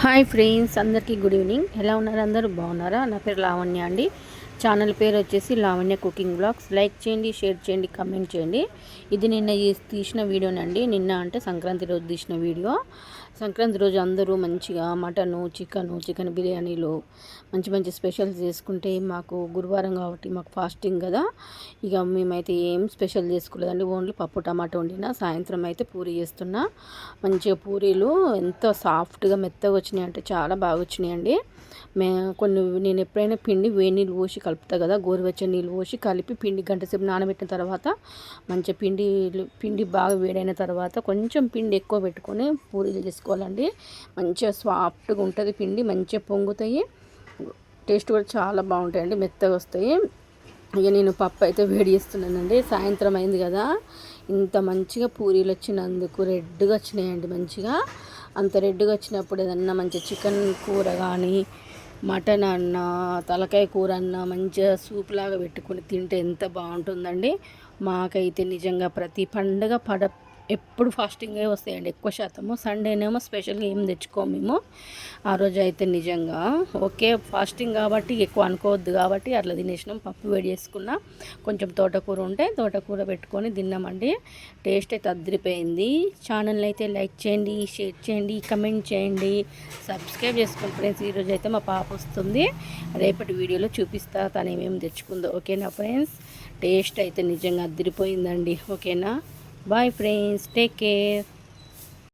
Hi friends, అందరికీ good evening. ఎలా ఉన్నారు? అందరూ బాగున్నారా? నా పేరు లావణ్య అండి. ఛానల్ పేరు వచ్చేసి లావణ్య కుకింగ్ బ్లాగ్స్. లైక్ చేయండి, షేర్ చేయండి, కమెంట్ చేయండి. ఇది నిన్న తీసిన వీడియోనండి. నిన్న అంటే సంక్రాంతి రోజు తీసిన వీడియో. సంక్రాంతి రోజు అందరూ మంచిగా మటను, చికెన్ బిర్యానీలు మంచి మంచి స్పెషల్స్ చేసుకుంటే, మాకు గురువారం కాబట్టి మాకు ఫాస్టింగ్ కదా, ఇక మేమైతే ఏం స్పెషల్ చేసుకోలేదండి. ఓన్లీ పప్పు టమాటా వండిన. సాయంత్రం అయితే పూరి చేస్తున్నా. మంచిగా పూరీలు ఎంత సాఫ్ట్గా మెత్తగా వచ్చినాయి అంటే చాలా బాగా వచ్చినాయండి. నేను ఎప్పుడైనా పిండి వేడి నీళ్ళు పోసి కలుపుతా కదా, గోరువెచ్చని నీళ్ళు పోసి కలిపి పిండి గంట సేపు నానబెట్టిన తర్వాత మంచిగా పిండి బాగా వేడైన తర్వాత కొంచెం పిండి ఎక్కువ పెట్టుకొని పూరీలు చేసుకోవాలండి. మంచిగా సాఫ్ట్గా ఉంటుంది పిండి, మంచిగా పొంగుతాయి, టేస్ట్ కూడా చాలా బాగుంటాయండి, మెత్తగా వస్తాయి. ఇక నేను పప్పు అయితే వేడి చేస్తున్నానండి. సాయంత్రం అయింది కదా, ఇంత మంచిగా పూరీలు వచ్చినందుకు రెడ్గా వచ్చినాయండి. మంచిగా అంత రెడ్గా వచ్చినప్పుడు ఏదన్నా మంచి చికెన్ కూర కానీ, మటన్ అన్న, తలకాయ కూర అన్న మంచిగా సూప్ లాగా పెట్టుకొని తింటే ఎంత బాగుంటుందండి. మాకైతే నిజంగా ప్రతి పండుగ ఎప్పుడు ఫాస్టింగే వస్తాయండి ఎక్కువ శాతము. సండేనేమో స్పెషల్గా ఏం తెచ్చుకోము మేము. ఆ రోజు అయితే నిజంగా ఓకే ఫాస్టింగ్ కాబట్టి ఎక్కువ అనుకోవద్దు కాబట్టి అట్లా తినేసినాం. పప్పు వేడి చేసుకున్నా, కొంచెం తోటకూర ఉంటే తోటకూర పెట్టుకొని తిన్నామండి. టేస్ట్ అయితే అదిరిపోయింది. ఛానల్ అయితే లైక్ చేయండి, షేర్ చేయండి, కమెంట్ చేయండి, సబ్స్క్రైబ్ చేసుకోండి ఫ్రెండ్స్. ఈరోజు అయితే మా పాప వస్తుంది, రేపటి వీడియోలో చూపిస్తా తను ఏమేమి తెచ్చుకుందో. ఓకేనా ఫ్రెండ్స్? టేస్ట్ అయితే నిజంగా అదిరిపోయిందండి. ఓకేనా? Bye friends, take care.